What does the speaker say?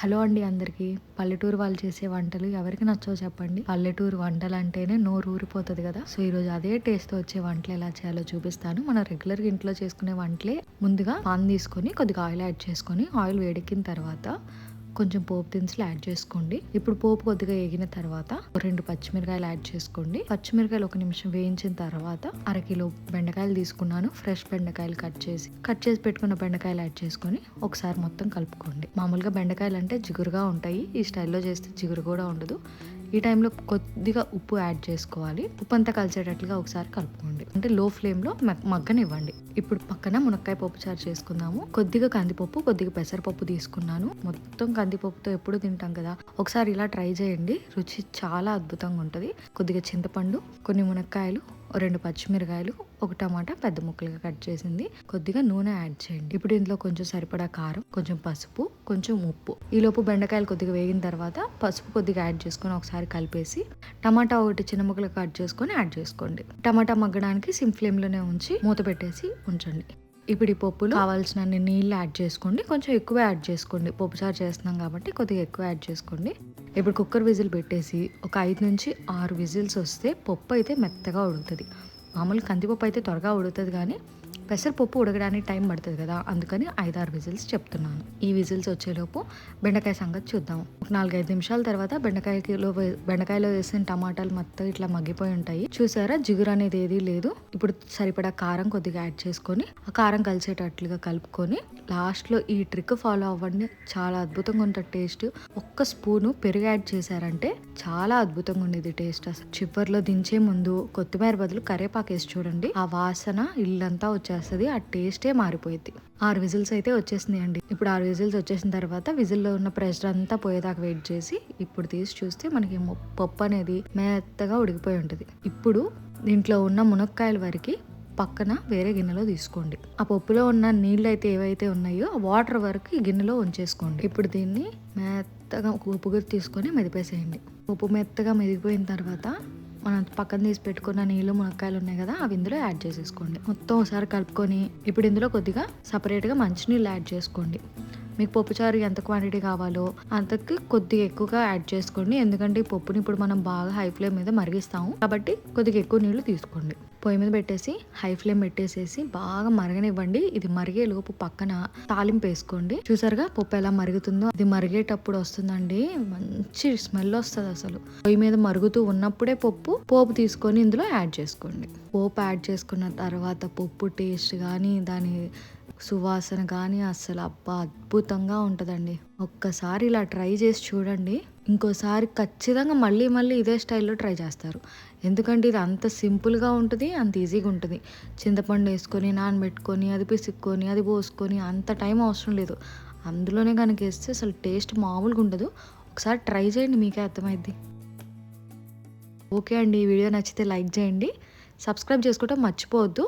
Hello అండి అందరికీ. పల్లెటూరు వాళ్ళు చేసే వంటలు ఎవరికి నచ్చవో చెప్పండి. పల్లెటూరు వంటలు అంటేనే నోరు ఊరిపోతది కదా! సో ఈరోజు అదే టేస్ట్‌తో వచ్చే వంటలు ఎలా చేయాలో చూపిస్తాను. మనం రెగ్యులర్‌గా ఇంట్లో చేసుకునే వంటలే. ముందుగా పాన్ తీసుకొని కొద్దిగా ఆయిల్ యాడ్ చేసుకొని, ఆయిల్ వేడెక్కిన తర్వాత కొంచెం పోపు దినుసులు యాడ్ చేసుకోండి. ఇప్పుడు పోపు కొద్దిగా ఏగిన తర్వాత 2 పచ్చిమిరకాయలు యాడ్ చేసుకోండి. పచ్చిమిరకాయలు 1 నిమిషం వేయించిన తర్వాత అరకిలో బెండకాయలు తీసుకున్నాను. ఫ్రెష్ బెండకాయలు కట్ చేసి పెట్టుకున్న బెండకాయలు యాడ్ చేసుకొని ఒకసారి మొత్తం కలుపుకోండి. మామూలుగా బెండకాయలు అంటే జిగురుగా ఉంటాయి. ఈ స్టైల్లో చేస్తే జిగురు కూడా ఉండదు. ఈ టైంలో కొద్దిగా ఉప్పు యాడ్ చేసుకోవాలి. ఉప్పు అంతా కలిసేటట్లుగా ఒకసారి కలుపుకోండి. అంటే లో ఫ్లేమ్లో మగ్గనివ్వండి. ఇప్పుడు పక్కన మునక్కాయ పప్పు చారు చేసుకుందాము. కొద్దిగా కందిపప్పు, కొద్దిగా పెసరపప్పు తీసుకున్నాను. మొత్తం కందిపప్పుతో ఎప్పుడు తింటాం కదా, ఒకసారి ఇలా ట్రై చేయండి. రుచి చాలా అద్భుతంగా ఉంటుంది. కొద్దిగా చింతపండు, కొన్ని మునక్కాయలు, 2 పచ్చిమిరకాయలు, 1 టమాటా పెద్ద ముక్కలుగా కట్ చేసింది, కొద్దిగా నూనె యాడ్ చేయండి. ఇప్పుడు ఇందులో కొంచెం సరిపడా కారం, కొంచెం పసుపు, కొంచెం ఉప్పు. ఈలోపు బెండకాయలు కొద్దిగా వేగిన తర్వాత పసుపు కొద్దిగా యాడ్ చేసుకొని ఒకసారి కలిపేసి టమాటా 1 చిన్న ముక్కలు కట్ చేసుకొని యాడ్ చేసుకోండి. టమాటా మగ్గడానికి సిమ్ ఫ్లేమ్లోనే ఉంచి మూత పెట్టేసి ఉంచండి. ఇప్పుడు ఈ పప్పులో కావాల్సినన్ని నీళ్ళు యాడ్ చేసుకోండి. కొంచెం ఎక్కువ యాడ్ చేసుకోండి. పప్పుచారు చేస్తున్నాం కాబట్టి కొద్దిగా ఎక్కువ యాడ్ చేసుకోండి. ఇప్పుడు కుక్కర్ విజిల్ పెట్టేసి ఒక 5 నుంచి 6 విజిల్స్ వస్తే పప్పు అయితే మెత్తగా ఉడుకుతుంది. మామూలు కందిపప్పు అయితే త్వరగా ఉడుకుతుంది, కానీ పెసరపప్పు ఉడకడానికి టైం పడుతుంది కదా, అందుకని 5-6 విజిల్స్ చెప్తున్నాను. ఈ విజిల్స్ వచ్చేలోపు బెండకాయ సంగతి చూద్దాం. ఒక 4-5 నిమిషాల తర్వాత బెండకాయలో వేసిన టమాటాలు మొత్తం ఇట్లా మగ్గిపోయి ఉంటాయి. చూసారా, జిగురు అనేది ఏదీ లేదు. ఇప్పుడు సరిపడా కారం కొద్దిగా యాడ్ చేసుకొని ఆ కారం కలిసేటట్లుగా కలుపుకొని లాస్ట్లో ఈ ట్రిక్ ఫాలో అవ్వండి. చాలా అద్భుతంగా ఉంటుంది టేస్ట్. ఒక్క స్పూను పెరుగు యాడ్ చేశారంటే చాలా అద్భుతంగా ఉండేది టేస్ట్. అసలు చివరిలో దించే ముందు కొత్తిమీర బదులు కరివేపాకు వేసి చూడండి, ఆ వాసన ఇల్లంతా వచ్చేస్తుంది. ఆ టేస్టే మారిపోయింది. 6 విజిల్స్ అయితే వచ్చేసింది అండి. ఇప్పుడు 6 విజిల్స్ వచ్చేసిన తర్వాత విజిల్లో ఉన్న ప్రెషర్ అంతా పోయేదాకా వెయిట్ చేసి ఇప్పుడు తీసి చూస్తే మనకి పప్పు అనేది మెత్తగా ఉడికిపోయి ఉంటుంది. ఇప్పుడు దీంట్లో ఉన్న మునక్కాయల వరకు పక్కన వేరే గిన్నెలో తీసుకోండి. ఆ పప్పులో ఉన్న నీళ్ళు అయితే ఏవైతే ఉన్నాయో ఆ వాటర్ వరకు ఈ గిన్నెలో ఉంచేసుకోండి. ఇప్పుడు దీన్ని మెత్తగా ఉప్పుగురు తీసుకొని మెదిపేసేయండి. ఉప్పు మెత్తగా మెదిగిపోయిన తర్వాత మనం పక్కన తీసి పెట్టుకున్న నీళ్ళు మునక్కాయలు ఉన్నాయి కదా, అవి ఇందులో యాడ్ చేసేసుకోండి. మొత్తం ఒకసారి కలుపుకొని ఇప్పుడు ఇందులో కొద్దిగా సపరేట్గా మంచినీళ్ళు యాడ్ చేసుకోండి. మీకు పప్పుచారు ఎంత క్వాంటిటీ కావాలో అంతకి కొద్దిగా ఎక్కువగా యాడ్ చేసుకోండి. ఎందుకంటే ఈ పప్పుని ఇప్పుడు మనం బాగా హై ఫ్లేమ్ మీద మరిగిస్తాము కాబట్టి కొద్దిగా ఎక్కువ నీళ్లు తీసుకోండి. పొయ్యి మీద పెట్టేసి హై ఫ్లేమ్ పెట్టేసేసి బాగా మరగనివ్వండి. ఇది మరిగే లోపు పక్కన తాలింపు వేసుకోండి. చూసారుగా పప్పు ఎలా మరుగుతుందో, అది మరిగేటప్పుడు వస్తుందండి మంచి స్మెల్ వస్తుంది. అసలు పొయ్యి మీద మరుగుతూ ఉన్నప్పుడే పోపు తీసుకొని ఇందులో యాడ్ చేసుకోండి. పోపు యాడ్ చేసుకున్న తర్వాత పప్పు టేస్ట్ కానీ దాని సువాసన కానీ అస్సలు అబ్బా అద్భుతంగా ఉంటుందండి. ఒక్కసారి ఇలా ట్రై చేసి చూడండి. ఇంకోసారి ఖచ్చితంగా మళ్ళీ ఇదే స్టైల్లో ట్రై చేస్తారు. ఎందుకంటే ఇది అంత సింపుల్గా ఉంటుంది, అంత ఈజీగా ఉంటుంది. చింతపండు వేసుకొని నానబెట్టుకొని అది పిసుక్కొని అది పోసుకొని అంత టైం అవసరం లేదు. అందులోనే కనుక వేస్తే అసలు టేస్ట్ మామూలుగా ఉండదు. ఒకసారి ట్రై చేయండి, మీకే అర్థమైద్ది. ఓకే అండి, ఈ వీడియో నచ్చితే లైక్ చేయండి, సబ్స్క్రైబ్ చేసుకోవడం మర్చిపోవద్దు.